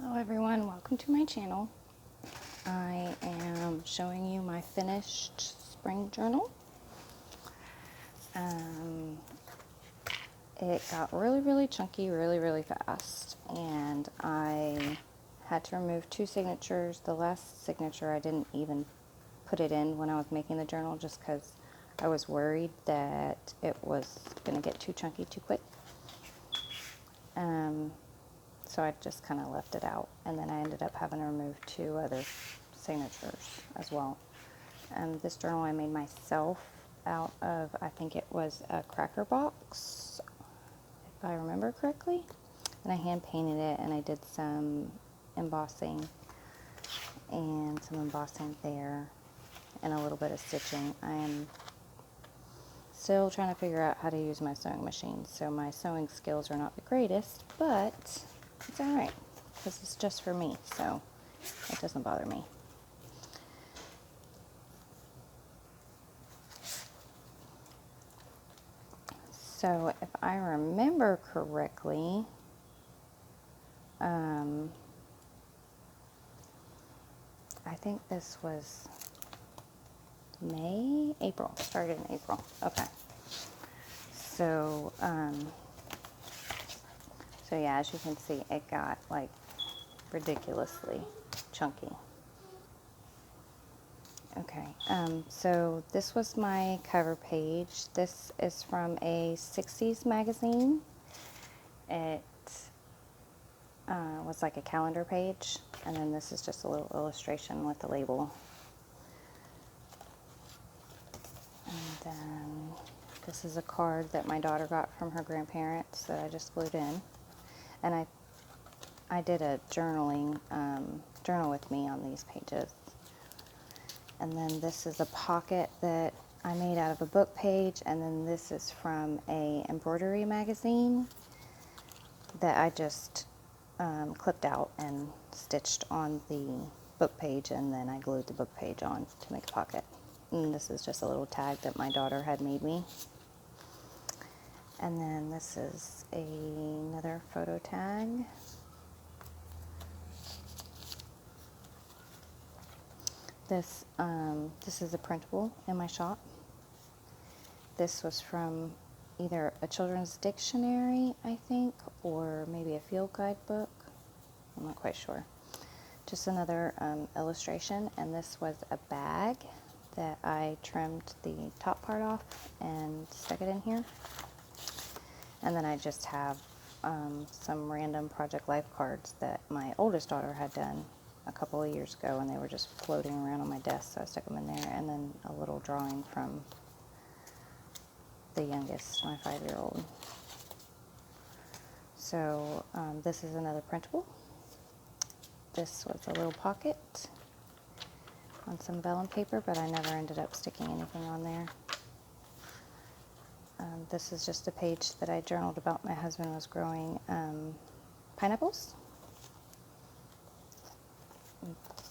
Hello everyone, welcome to my channel. I am showing you my finished spring journal. It got really chunky really fast, and I had to remove 2 signatures. The last signature I didn't even put it in when I was making the journal just because I was worried that it was going to get too chunky too quick. So I just kind of left it out, and then I ended up having to remove 2 other signatures as well. This journal I made myself out of, I think it was a cracker box, if I remember correctly. And I hand painted it, and I did some embossing there and a little bit of stitching. I am still trying to figure out how to use my sewing machine, so my sewing skills are not the greatest, but it's alright because it's just for me, so it doesn't bother me. So if I remember correctly, I think this was April, started in April. Okay. So, so yeah, as you can see, it got like ridiculously chunky. Okay, so this was my cover page. This is from a 60s magazine. It was like a calendar page, and then this is just a little illustration with the label. And then this is a card that my daughter got from her grandparents that I just glued in. And I did a journal with me on these pages. And then this is a pocket that I made out of a book page, and then this is from a embroidery magazine that I just clipped out and stitched on the book page, and then I glued the book page on to make a pocket. And this is just a little tag that my daughter had made me. And then this is another photo tag. This is a printable in my shop. This was from either a children's dictionary, I think, or maybe a field guide book. I'm not quite sure. Just another illustration, and this was a bag that I trimmed the top part off and stuck it in here. And then I just have some random Project Life cards that my oldest daughter had done a couple of years ago, and they were just floating around on my desk, so I stuck them in there, and then a little drawing from the youngest, my 5-year-old. So this is another printable. This was a little pocket on some vellum paper, but I never ended up sticking anything on there. This is just a page that I journaled about. My husband was growing pineapples.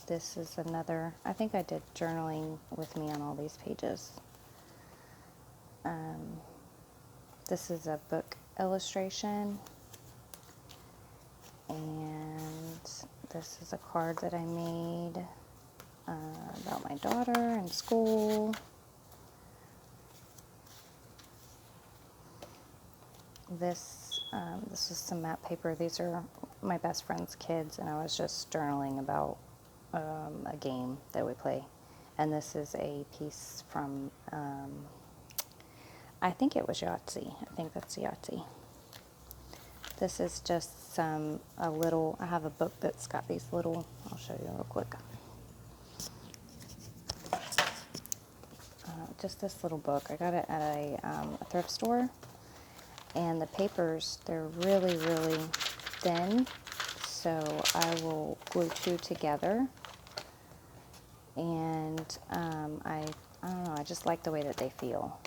This is another, I think I did journaling with me on all these pages. This is a book illustration, and this is a card that I made about my daughter in school. This is some map paper. These are my best friend's kids, and I was just journaling about a game that we play. And this is a piece from, I think it was Yahtzee. I think that's Yahtzee. This is just I have a book that's got these little, I'll show you real quick. Just this little book. I got it at a thrift store. And the papers, they're really thin, so I will glue 2 together. And I don't know, I just like the way that they feel.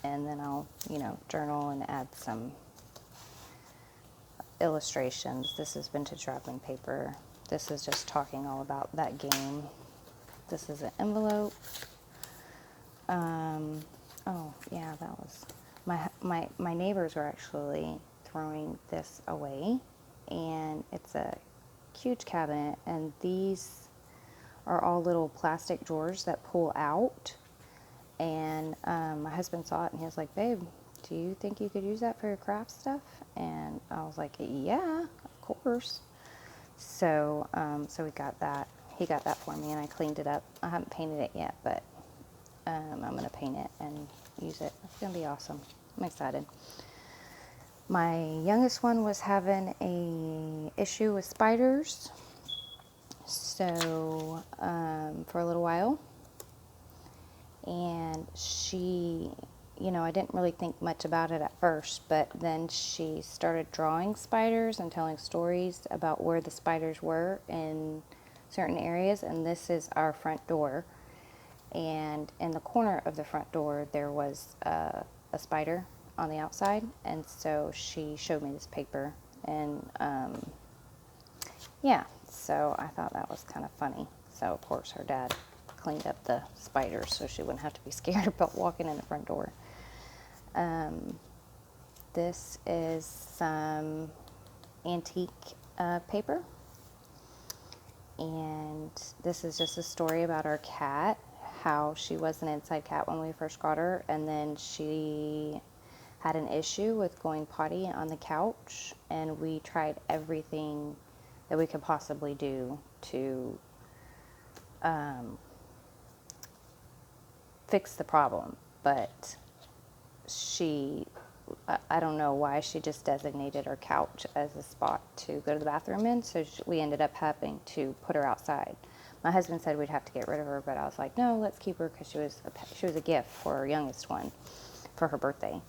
And then I'll, journal and add some illustrations. This is vintage wrapping paper. This is just talking all about that game. This is an envelope. Oh yeah, that was my neighbors were actually throwing this away, and it's a huge cabinet, and these are all little plastic drawers that pull out. And my husband saw it and he was like, babe, do you think you could use that for your craft stuff? And I was like, yeah, of course. So so we got that. He got that for me and I cleaned it up. I haven't painted it yet, but I'm going to paint it and use it. It's going to be awesome. I'm excited. My youngest one was having a issue with spiders. So for a little while. And she, I didn't really think much about it at first, but then she started drawing spiders and telling stories about where the spiders were in certain areas. And this is our front door. And in the corner of the front door, there was a spider on the outside. And so she showed me this paper. And yeah, so I thought that was kind of funny. So, of course, her dad cleaned up the spiders so she wouldn't have to be scared about walking in the front door. This is some antique paper. And this is just a story about our cat, how she was an inside cat when we first got her. And then she had an issue with going potty on the couch. And we tried everything that we could possibly do to fix the problem, but I don't know why she just designated her couch as a spot to go to the bathroom in, so we ended up having to put her outside. My husband said we'd have to get rid of her, but I was like, no, let's keep her because she was a gift for our youngest one for her birthday.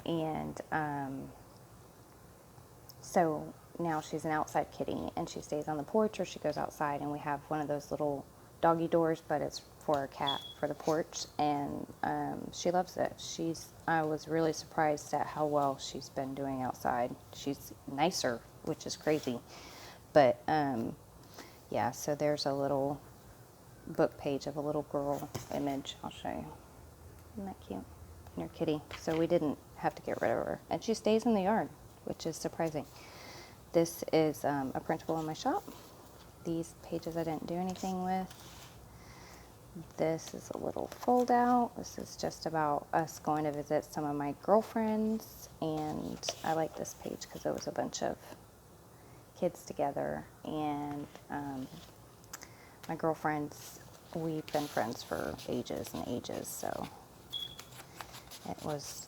And so now she's an outside kitty, and she stays on the porch or she goes outside, and we have one of those little doggy doors, but it's for a cat for the porch, and she loves it. I was really surprised at how well she's been doing outside. She's nicer, which is crazy. But yeah, so there's a little book page of a little girl image. I'll show you. Isn't that cute? And her kitty. So we didn't have to get rid of her. And she stays in the yard, which is surprising. This is a printable in my shop. These pages I didn't do anything with. This is a little fold out. This is just about us going to visit some of my girlfriends. And I like this page because it was a bunch of kids together. And my girlfriends, we've been friends for ages and ages. So it was,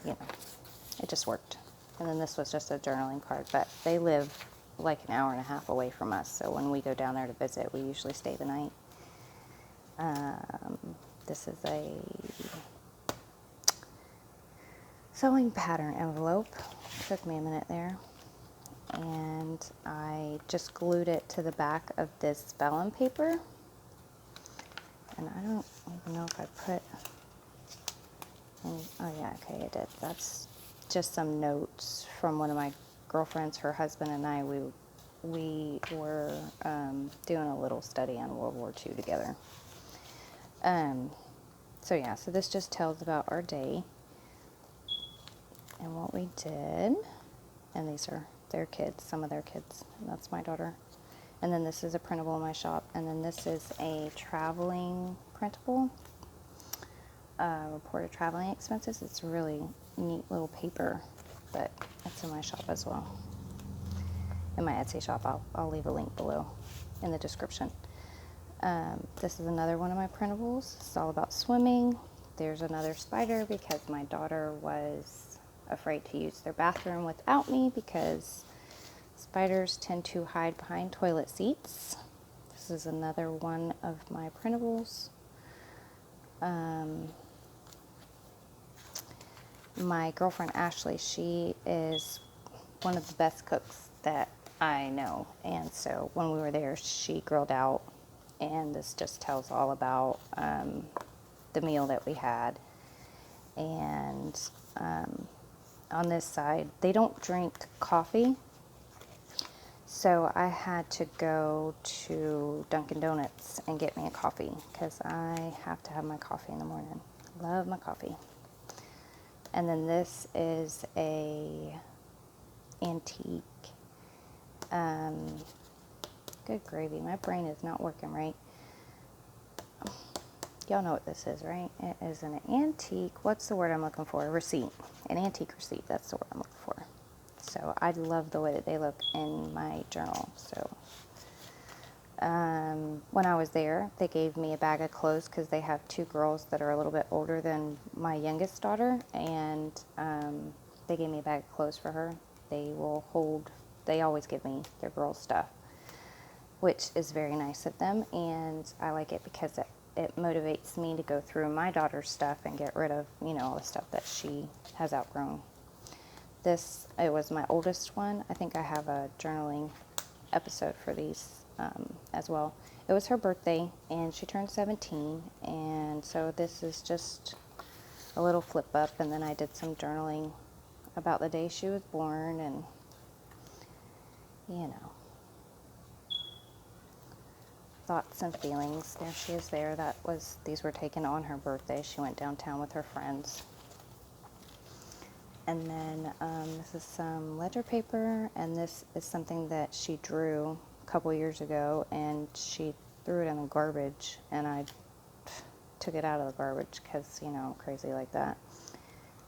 it just worked. And then this was just a journaling card, but they live like an hour and a half away from us. So when we go down there to visit, we usually stay the night. This is a sewing pattern envelope. Took me a minute there. And I just glued it to the back of this vellum paper. And I don't even know if I put any, oh yeah, okay, I did. That's just some notes from one of my girlfriends. Her husband and I, we were doing a little study on World War II together. So yeah, so this just tells about our day and what we did. And these are their kids, some of their kids. And that's my daughter. And then this is a printable in my shop. And then this is a traveling printable. Report of traveling expenses. It's a really neat little paper, but it's in my shop as well. In my Etsy shop, I'll leave a link below in the description. This is another one of my printables. It's all about swimming. There's another spider because my daughter was afraid to use their bathroom without me because spiders tend to hide behind toilet seats. This is another one of my printables. My girlfriend Ashley, she is one of the best cooks that I know. And so when we were there, she grilled out, and this just tells all about the meal that we had. And on this side, they don't drink coffee. So I had to go to Dunkin' Donuts and get me a coffee because I have to have my coffee in the morning. Love my coffee. And then this is a antique Good gravy. My brain is not working right. Y'all know what this is, right? It is an antique, what's the word I'm looking for? Receipt. An antique receipt, that's the word I'm looking for. So I love the way that they look in my journal. So when I was there, they gave me a bag of clothes because they have 2 girls that are a little bit older than my youngest daughter, and they gave me a bag of clothes for her. They always give me their girls' stuff, which is very nice of them, and I like it because it motivates me to go through my daughter's stuff and get rid of, all the stuff that she has outgrown. It was my oldest one. I think I have a journaling episode for these as well. It was her birthday, and she turned 17, and so this is just a little flip up, and then I did some journaling about the day she was born, and, thoughts and feelings. There she is there. These were taken on her birthday. She went downtown with her friends. And then this is some ledger paper, and this is something that she drew a couple years ago, and she threw it in the garbage, and I took it out of the garbage because, I'm crazy like that.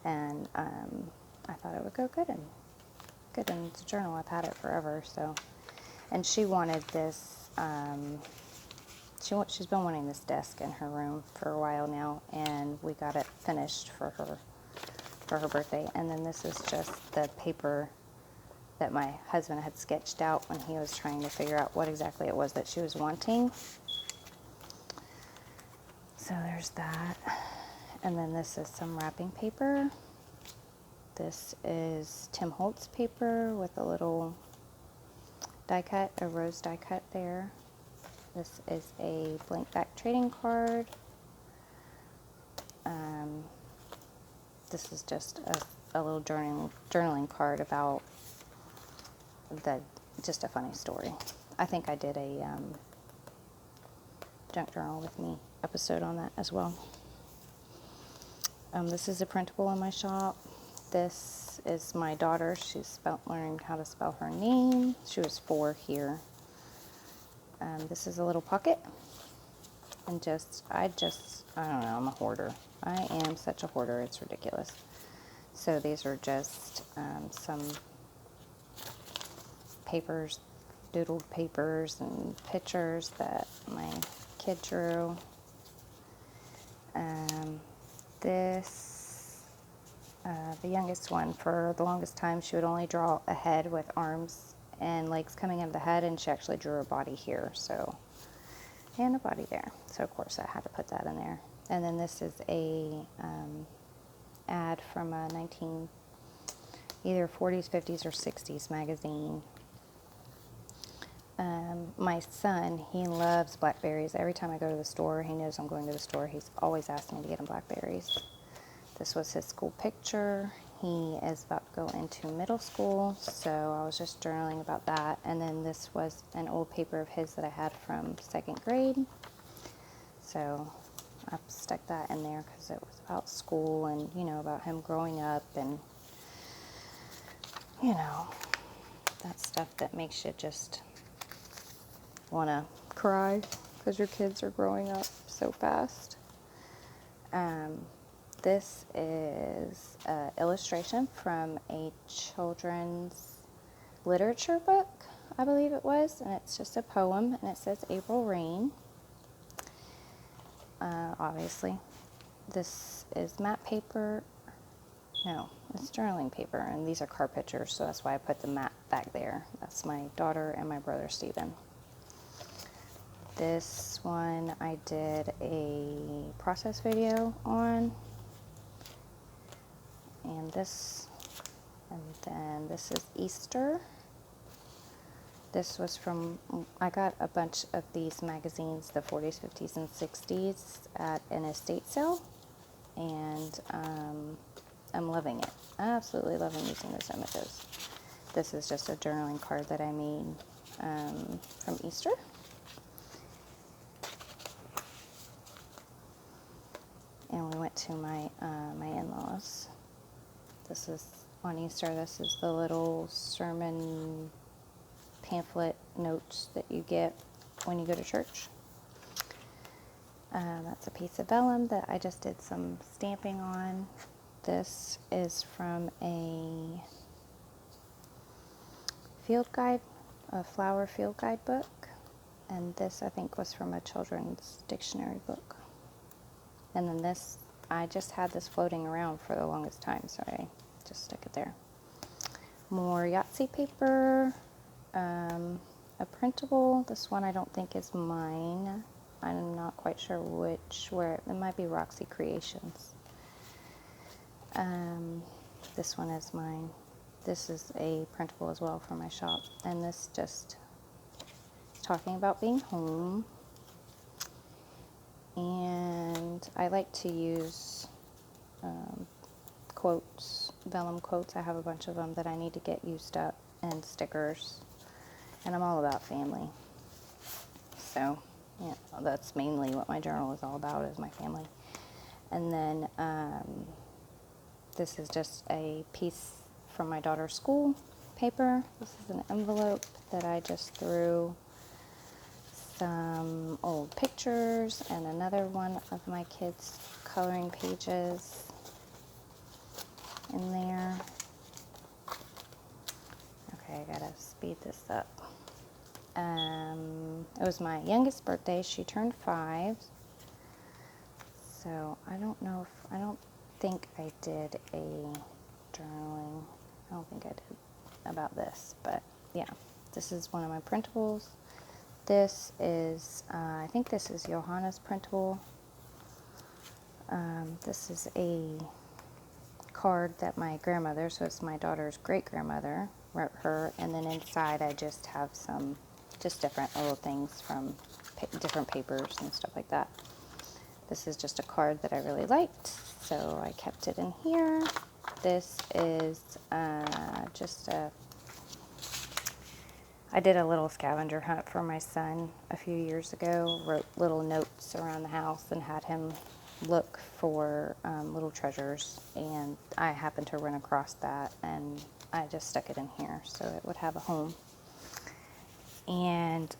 And I thought it would go good in the journal. I've had it forever, so. And she wanted this, she's been wanting this desk in her room for a while now, and we got it finished for her birthday. And then this is just the paper that my husband had sketched out when he was trying to figure out what exactly it was that she was wanting. So there's that. And then this is some wrapping paper. This is Tim Holtz paper with a little die cut, a rose die cut there. This is a blank back trading card. This is just a little journaling card about just a funny story. I think I did a junk journal with me episode on that as well. This is a printable in my shop. This is my daughter. She's learning how to spell her name. She was 4 here. This is a little pocket. And I don't know, I'm a hoarder. I am such a hoarder, it's ridiculous. So these are just some papers, doodled papers and pictures that my kid drew. The youngest one, for the longest time, she would only draw a head with arms and legs coming out of the head, and she actually drew a body here, and a body there. So of course I had to put that in there. And then this is a ad from a either 40s, 50s, or 60s magazine. My son, he loves blackberries. Every time I go to the store, he knows I'm going to the store. He's always asking me to get him blackberries. This was his school picture. He is about to go into middle school, so I was just journaling about that. And then this was an old paper of his that I had from 2nd grade. So I stuck that in there because it was about school and, about him growing up and, that stuff that makes you just want to cry because your kids are growing up so fast. This is an illustration from a children's literature book, I believe it was, and it's just a poem, and it says April Rain. Obviously. This is matte paper. No, it's journaling paper, and these are car pictures, so that's why I put the matte back there. That's my daughter and my brother Steven. This one I did a process video on. And then this is Easter. This was I got a bunch of these magazines, the 40s, 50s, and 60s at an estate sale, and I'm loving it. Absolutely loving using those images. This is just a journaling card that I made from Easter. And we went to my in-laws. This is on Easter. This is the little sermon pamphlet notes that you get when you go to church. That's a piece of vellum that I just did some stamping on. This is from a field guide, a flower field guide book. And this, I think, was from a children's dictionary book. And then this, I just had this floating around for the longest time, so I just stuck it there. More Yahtzee paper, a printable. This one I don't think is mine. I'm not quite sure where, it might be Roxy Creations. This one is mine. This is a printable as well for my shop. And this just talking about being home. And I like to use quotes, vellum quotes. I have a bunch of them that I need to get used up, and stickers. And I'm all about family. So, yeah, that's mainly what my journal is all about, is my family. And then this is just a piece from my daughter's school paper. This is an envelope that I just threw some old pictures and another one of my kids' coloring pages in there. Okay, I gotta speed this up. It was my youngest birthday. She turned 5. So I don't think I did a journaling. I don't think I did about this, but yeah, this is one of my printables. This is, I think this is Johanna's printable. This is a card that my grandmother, so it's my daughter's great-grandmother, wrote her, and then inside I just have some, just different little things from different papers and stuff like that. This is just a card that I really liked, so I kept it in here. This is I did a little scavenger hunt for my son a few years ago, wrote little notes around the house and had him look for little treasures, and I happened to run across that, and I just stuck it in here so it would have a home. And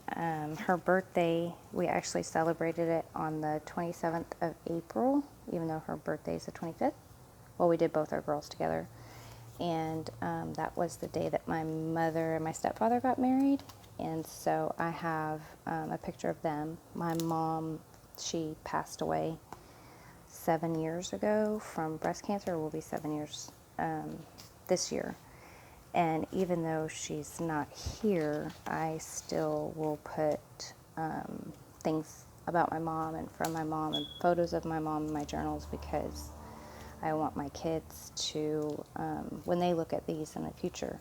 her birthday, we actually celebrated it on the 27th of April, even though her birthday is the 25th. Well, we did both our girls together. And that was the day that my mother and my stepfather got married. And so I have a picture of them. My mom, she passed away 7 years ago from breast cancer. It will be 7 years this year. And even though she's not here, I still will put things about my mom and from my mom and photos of my mom in my journals, because I want my kids to, when they look at these in the future,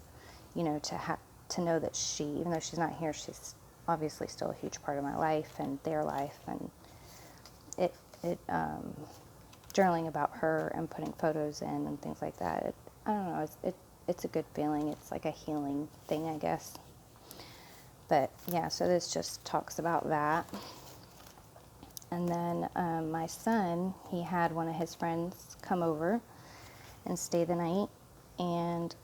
you know, to know that she, even though she's not here, she's obviously still a huge part of my life and their life. And journaling about her and putting photos in and things like that, I don't know, it's a good feeling. It's like a healing thing, I guess. But yeah, so this just talks about that. And then my son, he had one of his friends come over and stay the night. And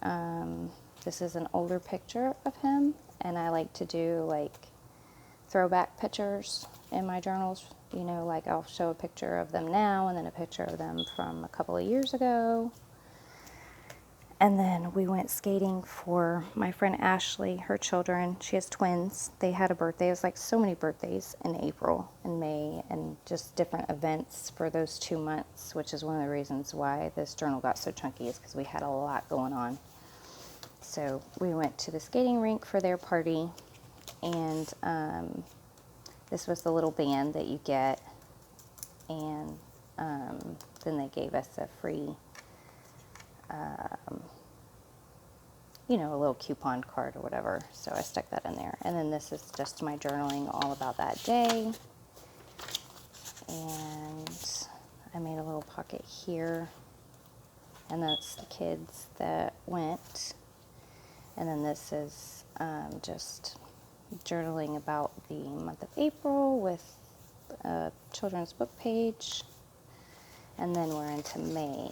this is an older picture of him. And I like to do like throwback pictures in my journals. You know, like I'll show a picture of them now and then a picture of them from a couple of years ago. And then we went skating for my friend Ashley, her children. She has twins. They had a birthday. It was like so many birthdays in April and May, and just different events for those 2 months, which is one of the reasons why this journal got so chunky, is because we had a lot going on. So we went to the skating rink for their party, and this was the little band that you get, and then they gave us a free you know, a little coupon card or whatever. So I stuck that in there. And then this is just my journaling all about that day. And I made a little pocket here. And that's the kids that went. And then this is just journaling about the month of April with a children's book page. And then we're into May.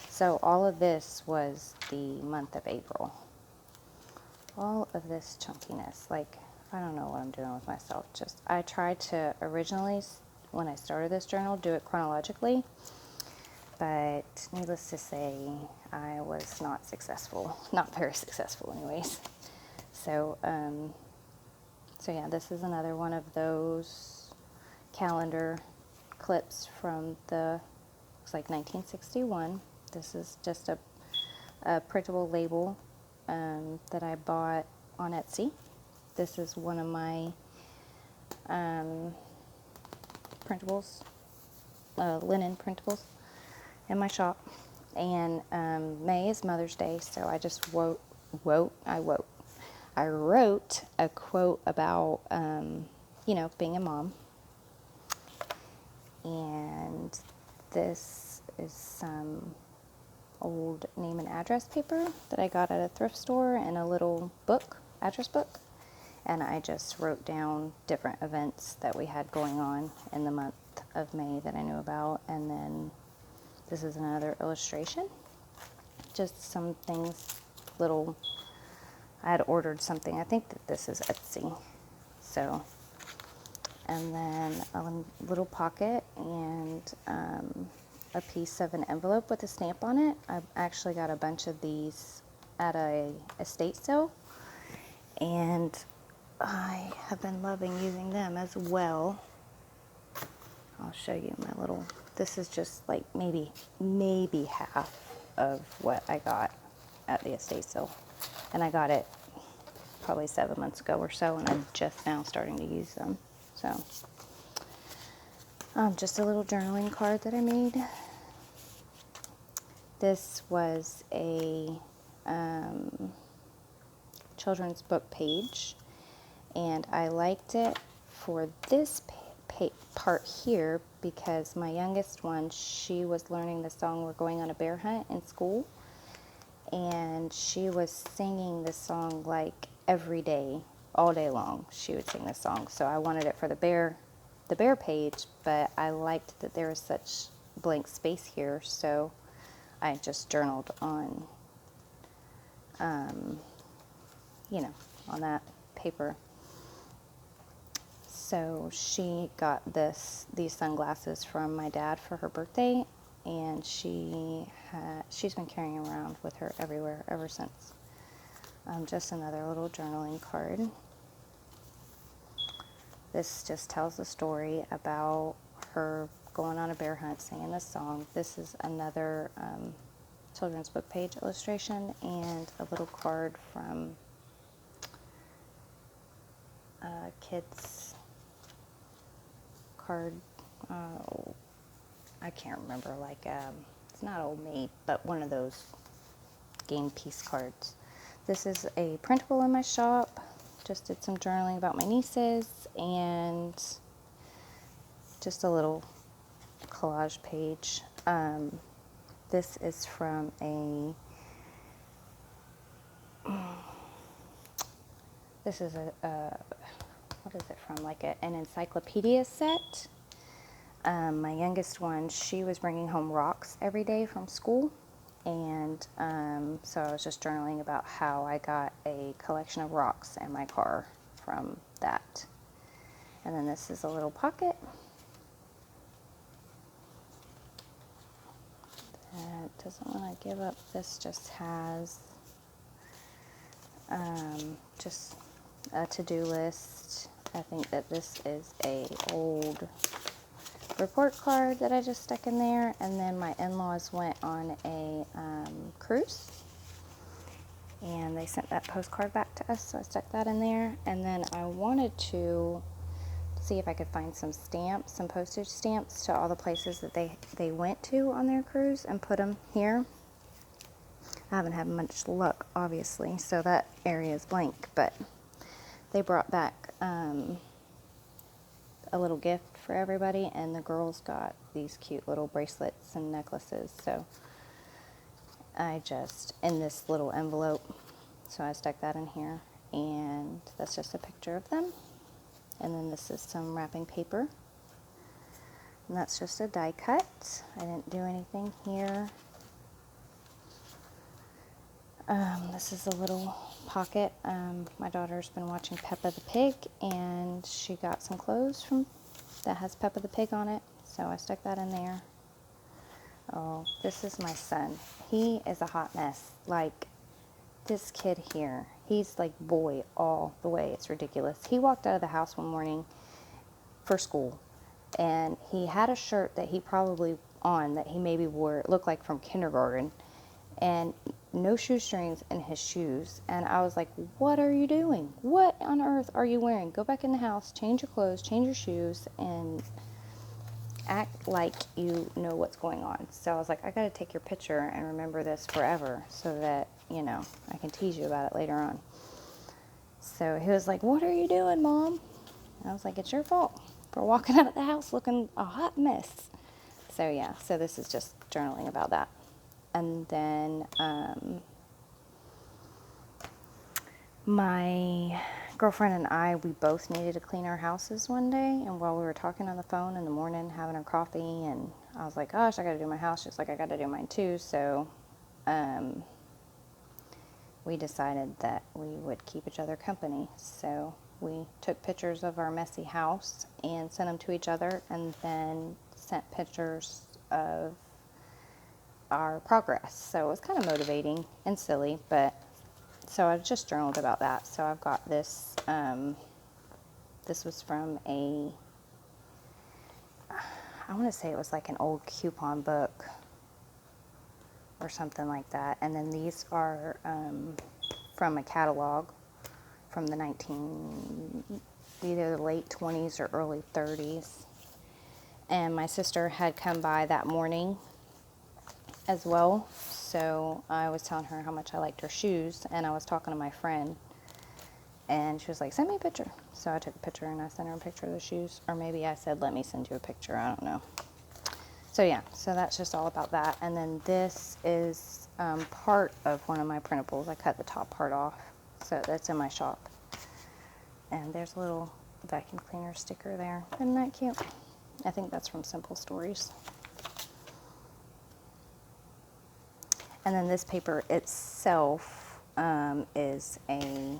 So all of this was the month of April. all of this chunkiness. Like, I don't know what I'm doing with myself. Just, I tried to originally, when I started this journal, do it chronologically, but needless to say, I was not successful. Not very successful anyways. So, so yeah, this is another one of those calendar clips from the, looks like 1961. This is just a printable label that I bought on Etsy. This is one of my printables, linen printables in my shop. And May is Mother's Day, so I just I wrote a quote about, you know, being a mom. And this is some old name and address paper that I got at a thrift store and a little book, address book. And I just wrote down different events that we had going on in the month of May that I knew about. And then this is another illustration. Just some things, little, I had ordered something. I think that this is Etsy. So, and then a little pocket and a piece of an envelope with a stamp on it. I actually got a bunch of these at a estate sale, and I have been loving using them as well. I'll show you my little, this is just like maybe half of what I got at the estate sale. And I got it probably 7 months ago or so, and I'm just now starting to use them. So, just a little journaling card that I made. This was a children's book page, and I liked it for this part here because my youngest one, she was learning the song "We're Going on a Bear Hunt" in school, and she was singing the song like every day, all day long. She would sing this song, so I wanted it for the bear page, but I liked that there was such blank space here, so I just journaled on, you know, on that paper. So she got these sunglasses from my dad for her birthday, and she's been carrying around with her everywhere ever since. Just another little journaling card. This just tells the story about her going on a bear hunt, singing this song. This is another children's book page illustration and a little card from kids card. I can't remember, like it's not Old Maid, but one of those game piece cards. This is a printable in my shop. Just did some journaling about my nieces and just a little collage page. This is from what is it from? Like an encyclopedia set. My youngest one, she was bringing home rocks every day from school. And so I was just journaling about how I got a collection of rocks in my car from that. And then this is a little pocket. That doesn't want to give up. This just has just a to-do list. I think that this is a old report card that I just stuck in there, and then my in-laws went on a cruise, and they sent that postcard back to us, so I stuck that in there. And then I wanted to see if I could find some stamps, some postage stamps to all the places that they went to on their cruise and put them here. I haven't had much luck, obviously, so that area is blank, but they brought back a little gift for everybody, and the girls got these cute little bracelets and necklaces. So I just, in this little envelope, so I stuck that in here, and that's just a picture of them. And then this is some wrapping paper, and that's just a die cut. I didn't do anything here. This is a little pocket. My daughter's been watching Peppa the Pig, and she got some clothes from that has Peppa the Pig on it, so I stuck that in there. Oh, this is my son. He is a hot mess. Like, this kid here, he's like boy all the way. It's ridiculous. He walked out of the house one morning for school, and he had a shirt that he probably on that he maybe wore, it looked like from kindergarten, and no shoestrings in his shoes. And I was like, what are you doing? What on earth are you wearing? Go back in the house, change your clothes, change your shoes, and act like you know what's going on. So I was like, I got to take your picture and remember this forever so that, you know, I can tease you about it later on. So he was like, what are you doing, Mom? And I was like, it's your fault for walking out of the house looking a hot mess. So yeah, so this is just journaling about that. And then my girlfriend and I, we both needed to clean our houses one day. And while we were talking on the phone in the morning, having our coffee, and I was like, gosh, I got to do my house. She's like, I got to do mine too. So we decided that we would keep each other company. So we took pictures of our messy house and sent them to each other, and then sent pictures of our progress. So it was kind of motivating and silly, but so I just journaled about that. So I've got this, this was from I want to say it was like an old coupon book or something like that. And then these are from a catalog from the either the late 20s or early 30s. And my sister had come by that morning as well. So I was telling her how much I liked her shoes, and I was talking to my friend, and she was like, send me a picture. So I took a picture and I sent her a picture of the shoes. Or maybe I said, let me send you a picture. I don't know. So yeah, so that's just all about that. And then this is part of one of my printables. I cut the top part off, so that's in my shop. And there's a little vacuum cleaner sticker there. Isn't that cute? I think that's from Simple Stories. And then this paper itself is a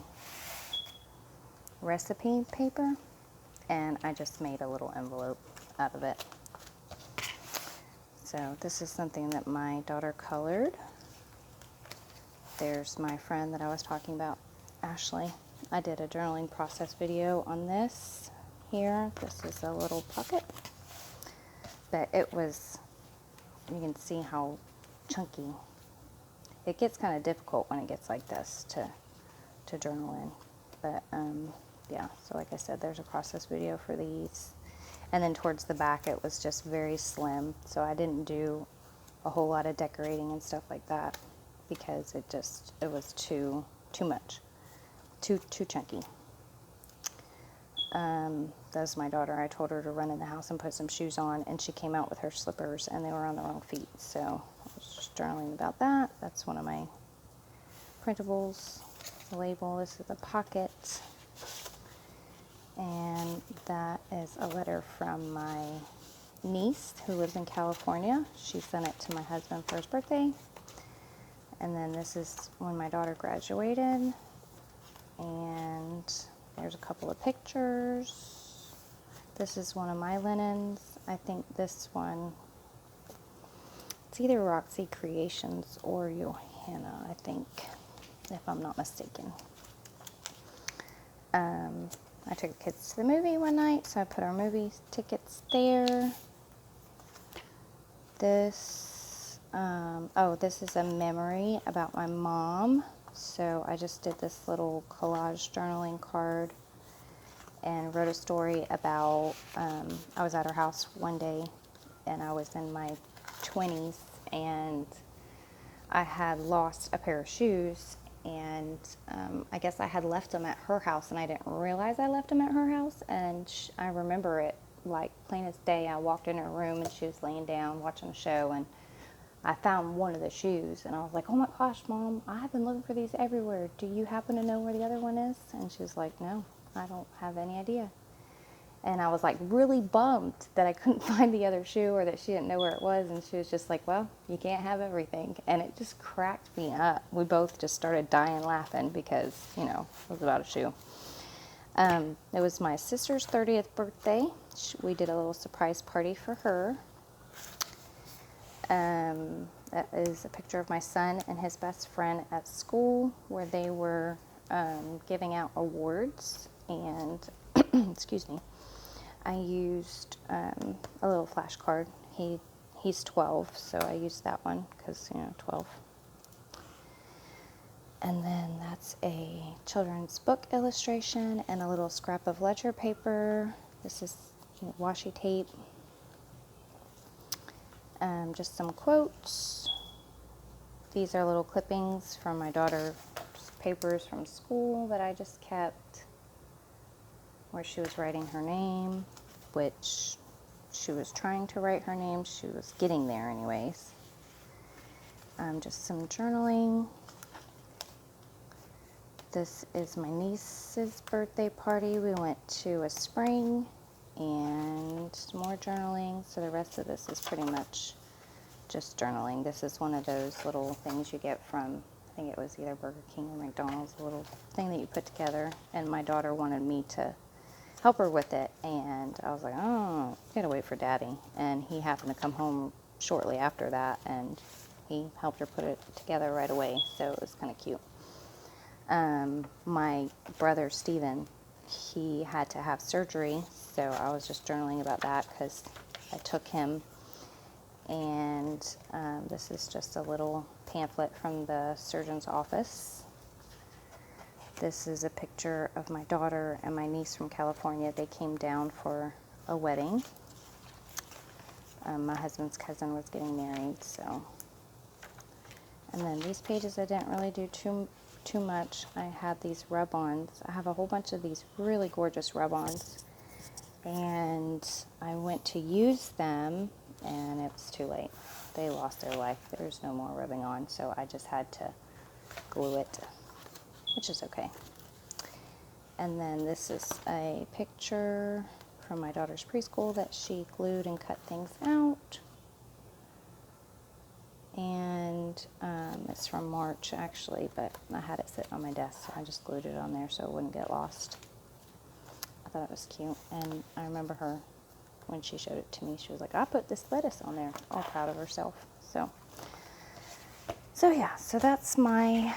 recipe paper, and I just made a little envelope out of it. So this is something that my daughter colored. There's my friend that I was talking about, Ashley. I did a journaling process video on this here. This is a little pocket, but it was, you can see how chunky. It gets kind of difficult when it gets like this to journal in. But yeah, so like I said, there's a process video for these. And then towards the back, it was just very slim. So I didn't do a whole lot of decorating and stuff like that because it was too much, too chunky. That's my daughter. I told her to run in the house and put some shoes on, and she came out with her slippers, and they were on the wrong feet. So I was just journaling about that. That's one of my printables. The label, this is a pocket. And that is a letter from my niece who lives in California. She sent it to my husband for his birthday. And then this is when my daughter graduated. And there's a couple of pictures. This is one of my linens. I think this one, it's either Roxy Creations or Johanna, I think, if I'm not mistaken. I took the kids to the movie one night, so I put our movie tickets there. This, this is a memory about my mom. So I just did this little collage journaling card and wrote a story about, I was at her house one day, and I was in my 20s, and I had lost a pair of shoes. And I guess I had left them at her house, and I didn't realize I left them at her house. And I remember it like plain as day. I walked in her room, and she was laying down watching a show, and I found one of the shoes, and I was like, oh my gosh, Mom, I've been looking for these everywhere. Do you happen to know where the other one is? And she was like, no, I don't have any idea. And I was like really bummed that I couldn't find the other shoe or that she didn't know where it was. And she was just like, well, you can't have everything. And it just cracked me up. We both just started dying laughing because, you know, it was about a shoe. It was my sister's 30th birthday. We did a little surprise party for her. That is a picture of my son and his best friend at school where they were giving out awards. And, excuse me, I used a little flashcard. He's 12, so I used that one because, you know, 12. And then that's a children's book illustration and a little scrap of ledger paper. This is, you know, washi tape. Just some quotes. These are little clippings from my daughter's papers from school that I just kept, where she was writing her name, which she was trying to write her name. She was getting there anyways. Just some journaling. This is my niece's birthday party. We went to a spring and more journaling. So the rest of this is pretty much just journaling. This is one of those little things you get from, I think it was either Burger King or McDonald's, a little thing that you put together. And my daughter wanted me to help her with it. And I was like, oh, you gotta wait for Daddy. And he happened to come home shortly after that and he helped her put it together right away. So it was kind of cute. My brother Steven, he had to have surgery, so I was just journaling about that because I took him. And this is just a little pamphlet from the surgeon's office. This is a picture of my daughter and my niece from California. They came down for a wedding. My husband's cousin was getting married, so. And then these pages I didn't really do too much. I had these rub-ons. I have a whole bunch of these really gorgeous rub-ons, and I went to use them and it was too late. They lost their life. There's no more rubbing on, so I just had to glue it, which is okay. And then this is a picture from my daughter's preschool that she glued and cut things out. And it's from March actually, but I had it sitting on my desk, so I just glued it on there so it wouldn't get lost. I thought it was cute, and I remember her when she showed it to me. She was like, I put this lettuce on there, all proud of herself. So yeah, so that's my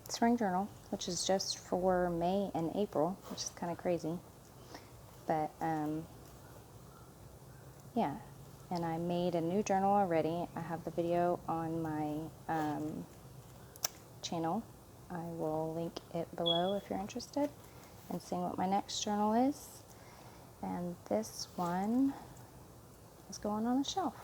spring journal, which is just for May and April, which is kind of crazy, but yeah. And I made a new journal already. I have the video on my channel. I will link it below if you're interested in seeing what my next journal is. And this one is going on the shelf.